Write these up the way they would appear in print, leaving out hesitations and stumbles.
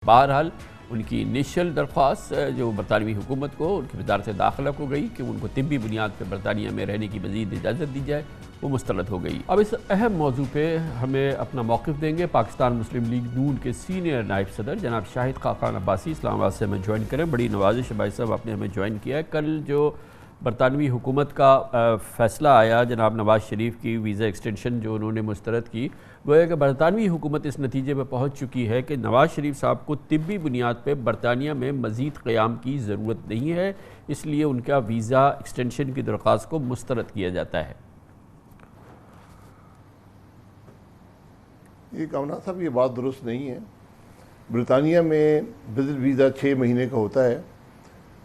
بہرحال ان کی انیشل درخواست جو برطانوی حکومت کو ان کی وزارت داخلہ کو گئی کہ ان کو طبی بنیاد پر برطانیہ میں رہنے کی مزید اجازت دی جائے، وہ مسترد ہو گئی۔ اب اس اہم موضوع پہ ہمیں اپنا موقف دیں گے پاکستان مسلم لیگ نون کے سینئر نائب صدر جناب شاہد خاقان عباسی، اسلام آباد سے ہمیں جوائن کریں۔ بڑی نوازش ہے بھائی صاحب، آپ نے ہمیں جوائن کیا ہے۔ کل جو برطانوی حکومت کا فیصلہ آیا جناب نواز شریف کی ویزا ایکسٹینشن جو انہوں نے مسترد کی، گویا کہ برطانوی حکومت اس نتیجے پہ پہنچ چکی ہے کہ نواز شریف صاحب کو طبی بنیاد پہ برطانیہ میں مزید قیام کی ضرورت نہیں ہے، اس لیے ان کا ویزا ایکسٹینشن کی درخواست کو مسترد کیا جاتا ہے۔ یہ کامران صاحب، یہ بات درست نہیں ہے۔ برطانیہ میں وزٹ ویزا 6 مہینے کا ہوتا ہے۔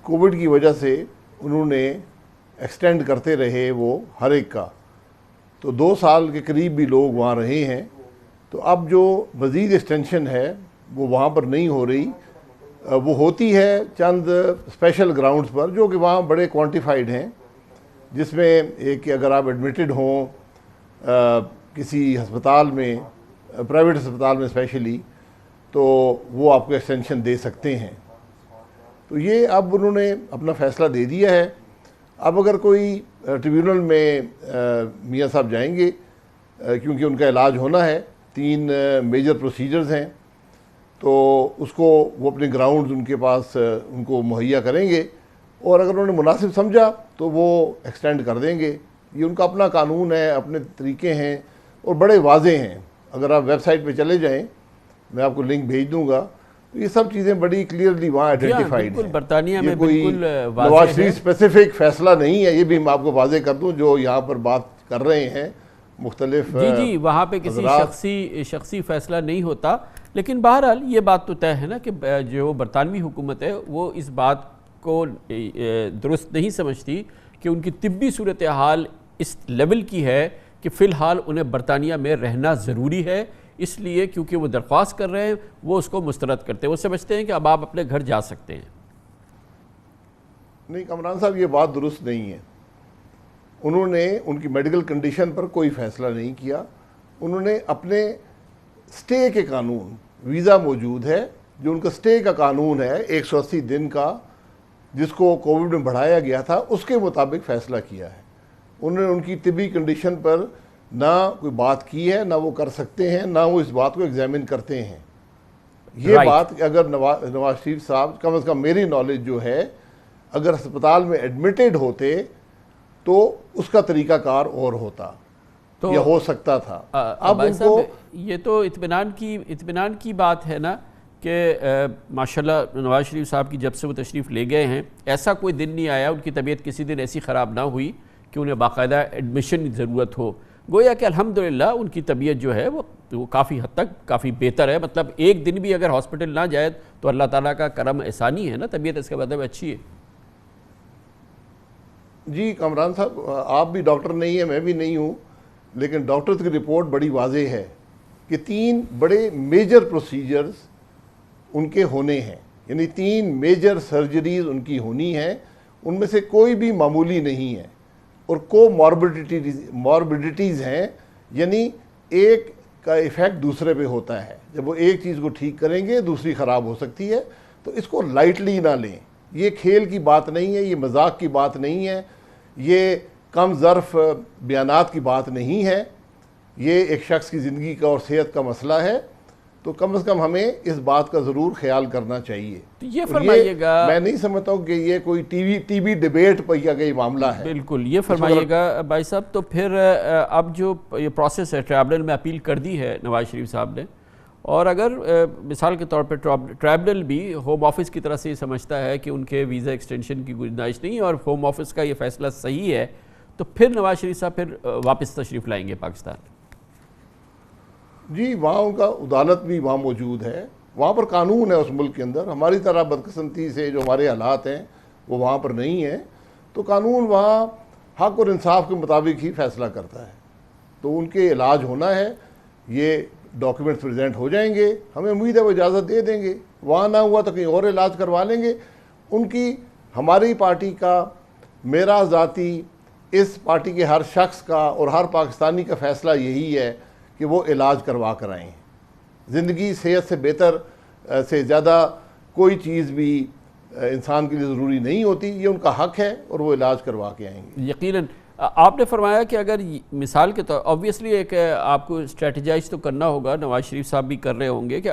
کووڈ کی وجہ سے انہوں نے ایکسٹینڈ کرتے رہے وہ ہر ایک کا، تو 2 سال کے قریب بھی لوگ وہاں رہے ہیں۔ تو اب جو مزید ایکسٹینشن ہے وہ وہاں پر نہیں ہو رہی، وہ ہوتی ہے چند اسپیشل گراؤنڈز پر جو کہ وہاں بڑے کوانٹیفائڈ ہیں، جس میں ایک کہ اگر آپ ایڈمیٹڈ ہوں کسی ہسپتال میں، پرائیویٹ ہسپتال میں اسپیشلی، تو وہ آپ کو ایکسٹینشن دے سکتے ہیں۔ تو یہ اب انہوں نے اپنا فیصلہ دے دیا ہے۔ اب اگر کوئی ٹریبیونل میں میاں صاحب جائیں گے، کیونکہ ان کا علاج ہونا ہے، 3 میجر پروسیجرز ہیں، تو اس کو وہ اپنے گراؤنڈز ان کے پاس ان کو مہیا کریں گے، اور اگر انہوں نے مناسب سمجھا تو وہ ایکسٹینڈ کر دیں گے۔ یہ ان کا اپنا قانون ہے، اپنے طریقے ہیں، اور بڑے واضح ہیں۔ اگر آپ ویب سائٹ پہ چلے جائیں، میں آپ کو لنک بھیج دوں گا، یہ سب چیزیں بڑی کلیئرلی وہاں آئیڈینٹیفائڈ ہیں۔ برطانیہ میں کوئی نواز شریف اسپیسیفک فیصلہ نہیں ہے، یہ بھی میں آپ کو واضح کر دوں، جو یہاں پر بات کر رہے ہیں مختلف جی وہاں پہ کسی شخصی فیصلہ نہیں ہوتا، لیکن بہرحال یہ بات تو طے ہے نا کہ جو برطانوی حکومت ہے وہ اس بات کو درست نہیں سمجھتی کہ ان کی طبی صورتحال اس لیول کی ہے کہ فی الحال انہیں برطانیہ میں رہنا ضروری ہے، اس لیے کیونکہ وہ درخواست کر رہے ہیں وہ اس کو مسترد کرتے ہیں۔ وہ سمجھتے ہیں کہ اب آپ اپنے گھر جا سکتے ہیں۔ نہیں کامران صاحب، یہ بات درست نہیں ہے۔ انہوں نے ان کی میڈیکل کنڈیشن پر کوئی فیصلہ نہیں کیا۔ انہوں نے اپنے سٹے کے قانون، ویزا موجود ہے جو ان کا سٹے کا قانون ہے 180 دن کا، جس کو کووڈ میں بڑھایا گیا تھا، اس کے مطابق فیصلہ کیا ہے۔ انہوں نے ان کی طبی کنڈیشن پر نہ کوئی بات کی ہے، نہ وہ کر سکتے ہیں، نہ وہ اس بات کو ایگزامن کرتے ہیں۔ یہ بات اگر نواز شریف صاحب، کم از کم میری نالج جو ہے، اگر ہسپتال میں ایڈمیٹڈ ہوتے تو اس کا طریقہ کار اور ہوتا یا ہو سکتا تھا۔ اب ان کو یہ تو اطمینان کی بات ہے نا کہ ماشاءاللہ نواز شریف صاحب کی جب سے وہ تشریف لے گئے ہیں، ایسا کوئی دن نہیں آیا ان کی طبیعت کسی دن ایسی خراب نہ ہوئی کہ انہیں باقاعدہ ایڈمیشن کی ضرورت ہو۔ گویا کہ الحمدللہ ان کی طبیعت جو ہے وہ کافی حد تک کافی بہتر ہے۔ مطلب ایک دن بھی اگر ہاسپٹل نہ جائے تو اللہ تعالیٰ کا کرم احسانی ہے نا، طبیعت اس کے مطلب اچھی ہے۔ جی کامران صاحب، آپ بھی ڈاکٹر نہیں ہیں، میں بھی نہیں ہوں، لیکن ڈاکٹرز کی رپورٹ بڑی واضح ہے کہ 3 بڑے میجر پروسیجرز ان کے ہونے ہیں، یعنی 3 میجر سرجریز ان کی ہونی ہیں، ان میں سے کوئی بھی معمولی نہیں ہے، اور موربیڈیٹیز ہیں، یعنی ایک کا ایفیکٹ دوسرے پہ ہوتا ہے۔ جب وہ ایک چیز کو ٹھیک کریں گے دوسری خراب ہو سکتی ہے، تو اس کو لائٹلی نہ لیں۔ یہ کھیل کی بات نہیں ہے، یہ مذاق کی بات نہیں ہے، یہ کم ظرف بیانات کی بات نہیں ہے، یہ ایک شخص کی زندگی کا اور صحت کا مسئلہ ہے۔ تو کم از کم ہمیں اس بات کا ضرور خیال کرنا چاہیے۔ یہ فرمائیے گا، میں نہیں سمجھتا ہوں کہ یہ کوئی ٹی وی ڈیبیٹ پر یا کوئی معاملہ ہے۔ بالکل یہ فرمائیے گا بھائی صاحب، تو پھر اب جو یہ پروسیس ہے، ٹریبونل میں اپیل کر دی ہے نواز شریف صاحب نے، اور اگر مثال کے طور پہ ٹریبونل بھی ہوم آفس کی طرح سے یہ سمجھتا ہے کہ ان کے ویزا ایکسٹینشن کی گنجائش نہیں ہے اور ہوم آفس کا یہ فیصلہ صحیح ہے، تو پھر نواز شریف صاحب پھر واپس تشریف لائیں گے پاکستان؟ جی وہاں ان کا عدالت بھی وہاں موجود ہے، وہاں پر قانون ہے اس ملک کے اندر۔ ہماری طرح بدقسمتی سے جو ہمارے حالات ہیں وہ وہاں پر نہیں ہیں، تو قانون وہاں حق اور انصاف کے مطابق ہی فیصلہ کرتا ہے۔ تو ان کے علاج ہونا ہے، یہ ڈاکیومنٹس پریزنٹ ہو جائیں گے، ہمیں امید ہے وہ اجازت دے دیں گے۔ وہاں نہ ہوا تو کہیں اور علاج کروا لیں گے۔ ان کی، ہماری پارٹی کا، میرا ذاتی، اس پارٹی کے ہر شخص کا اور ہر پاکستانی کا فیصلہ یہی ہے کہ وہ علاج کروا کر آئیں۔ زندگی صحت سے بہتر سے زیادہ کوئی چیز بھی انسان کے لیے ضروری نہیں ہوتی. یہ ان کا حق ہے اور وہ علاج کروا کے آئیں گے. یقیناً آپ نے فرمایا کہ اگر مثال کے طور آبویسلی ایک آپ کو اسٹریٹجائز تو کرنا ہوگا، نواز شریف صاحب بھی کر رہے ہوں گے، کہ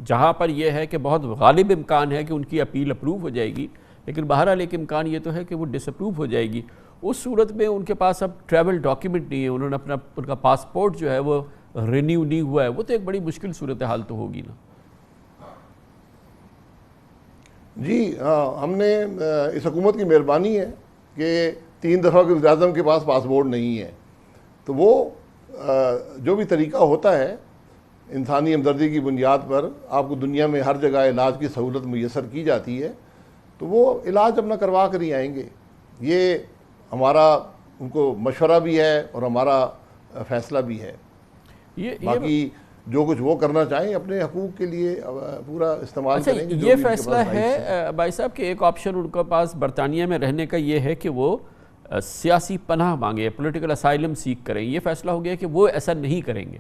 جہاں پر یہ ہے کہ بہت غالب امکان ہے کہ ان کی اپیل اپروو ہو جائے گی، لیکن بہرحال ایک امکان یہ تو ہے کہ وہ ڈس اپروو ہو جائے گی. اس صورت میں ان کے پاس اب ٹریول ڈاکیومنٹ نہیں ہے، انہوں نے ان کا پاسپورٹ جو ہے وہ رینیو نہیں ہوا ہے، وہ تو ایک بڑی مشکل صورتحال تو ہوگی نا. جی ہاں، ہم نے اس حکومت کی مہربانی ہے کہ 3 دفعہ کے وزیراعظم کے پاس پاسپورٹ نہیں ہے، تو وہ جو بھی طریقہ ہوتا ہے انسانی ہمدردی کی بنیاد پر آپ کو دنیا میں ہر جگہ علاج کی سہولت میسر کی جاتی ہے، تو وہ علاج اپنا کروا کر ہی آئیں گے. یہ ہمارا ان کو مشورہ بھی ہے اور ہمارا فیصلہ بھی ہے. باقی جو کچھ وہ کرنا چاہیں اپنے حقوق کے لیے پورا استعمال کریں گے. یہ فیصلہ ہے بھائی صاحب کہ ایک آپشن ان کے پاس برطانیہ میں رہنے کا یہ ہے کہ وہ سیاسی پناہ مانگے، پولیٹیکل اسائلم سیک کریں. یہ فیصلہ ہو گیا کہ وہ ایسا نہیں کریں گے.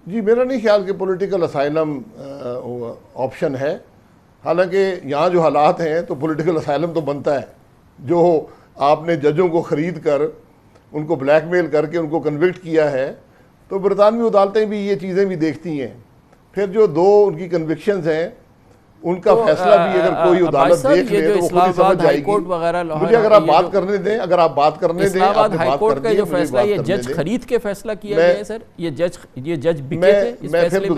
جی میرا نہیں خیال کہ پولیٹیکل اسائلم آپشن ہے، حالانکہ یہاں جو حالات ہیں تو پولیٹیکل اسائلم تو بنتا ہے. جو آپ نے ججوں کو خرید کر ان کو بلیک میل کر کے ان کو کنوکٹ کیا ہے، تو برطانوی عدالتیں بھی یہ چیزیں بھی دیکھتی ہیں. پھر جو 2 ان کی کنوکشنز ہیں ان کا فیصلہ بھی اگر کوئی عدالت دیکھ لے تو وہ خود ہی سمجھ جائے گی. مجھے اگر آپ بات کرنے دیں اسلام آباد ہائی کورٹ کا جو فیصلہ یہ جج خرید کے فیصلہ کیا گیا ہے سر، یہ جج بکے تھے اس میں فیصلے پھر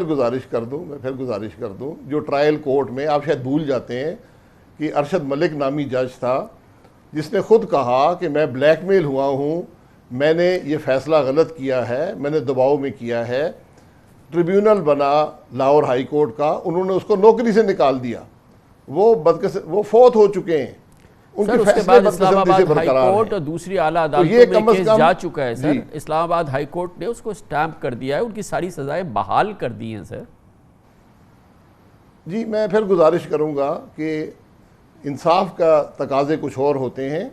گزارش کر دوں جو ٹرائل کورٹ میں آپ شاید بھول جاتے ہیں کہ ارشد ملک نامی جج تھا جس نے خود کہا کہ میں بلیک میل ہوا ہوں، میں نے یہ فیصلہ غلط کیا ہے، میں نے دباؤ میں کیا ہے. ٹریبیونل بنا لاہور ہائی کورٹ کا، انہوں نے اس کو نوکری سے نکال دیا. وہ فوت ہو چکے ہیں، ان کے فیصلے اسلام آباد ہائی کورٹ اور دوسری اعلیٰ عدالتوں میں کیس جا چکا ہے سر. اسلام آباد ہائی کورٹ نے اس کو سٹیمپ کر دیا ہے، ان کی ساری سزائیں بحال کر دی ہیں سر. جی میں پھر گزارش کروں گا کہ انصاف کا تقاضے کچھ اور ہوتے ہیں،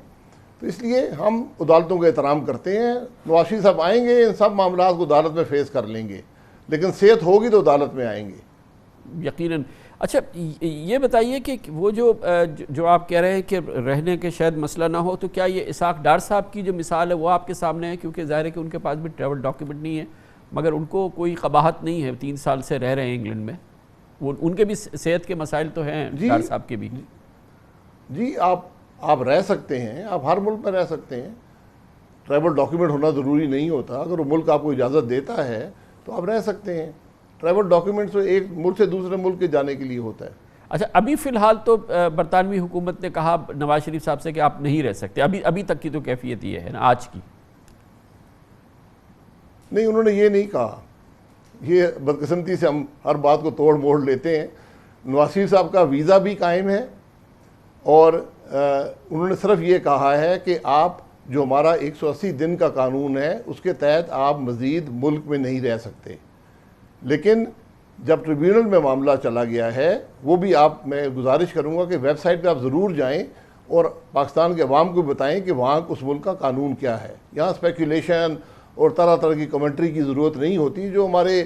تو اس لیے ہم عدالتوں کا احترام کرتے ہیں. نواز شریف صاحب آئیں گے، ان سب معاملات کو عدالت میں فیس کر لیں گے، لیکن صحت ہوگی تو عدالت میں آئیں گے یقیناً. اچھا یہ بتائیے کہ وہ جو آپ کہہ رہے ہیں کہ رہنے کے شاید مسئلہ نہ ہو، تو کیا یہ اسحاق ڈار صاحب کی جو مثال ہے وہ آپ کے سامنے ہے؟ کیونکہ ظاہر ہے کہ ان کے پاس بھی ٹریول ڈاکیومنٹ نہیں ہے، مگر ان کو کوئی قباحت نہیں ہے، 3 سال سے رہ رہے ہیں انگلینڈ میں. وہ ان کے بھی صحت کے مسائل تو ہیں ڈار صاحب کے بھی. جی آپ رہ سکتے ہیں، آپ ہر ملک میں رہ سکتے ہیں. ٹریول ڈاکیومنٹ ہونا ضروری نہیں ہوتا. اگر وہ ملک آپ کو اجازت دیتا ہے تو آپ رہ سکتے ہیں. ٹریول ڈاکیومنٹ تو ایک ملک سے دوسرے ملک کے جانے کے لیے ہوتا ہے. اچھا ابھی فی الحال تو برطانوی حکومت نے کہا نواز شریف صاحب سے کہ آپ نہیں رہ سکتے، ابھی تک کی تو کیفیت یہ ہے نا آج کی. نہیں، انہوں نے یہ نہیں کہا. یہ بدقسمتی سے ہم ہر بات کو توڑ موڑ لیتے ہیں. نواز شریف صاحب کا ویزا بھی قائم ہے اور انہوں نے صرف یہ کہا ہے کہ آپ جو ہمارا 180 دن کا قانون ہے اس کے تحت آپ مزید ملک میں نہیں رہ سکتے. لیکن جب ٹریبیونل میں معاملہ چلا گیا ہے، وہ بھی میں گزارش کروں گا کہ ویب سائٹ پہ آپ ضرور جائیں اور پاکستان کے عوام کو بتائیں کہ وہاں اس ملک کا قانون کیا ہے. یہاں اسپیکولیشن اور طرح طرح کی کمنٹری کی ضرورت نہیں ہوتی جو ہمارے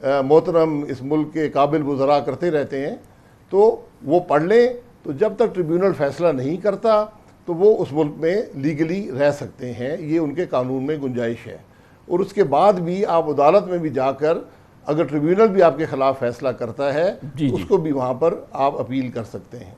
محترم اس ملک کے قابل وزراء کرتے رہتے ہیں. تو وہ پڑھ لیں. تو جب تک ٹریبیونل فیصلہ نہیں کرتا تو وہ اس ملک میں لیگلی رہ سکتے ہیں، یہ ان کے قانون میں گنجائش ہے. اور اس کے بعد بھی آپ عدالت میں بھی جا کر اگر ٹریبیونل بھی آپ کے خلاف فیصلہ کرتا ہے اس کو بھی وہاں پر آپ اپیل کر سکتے ہیں.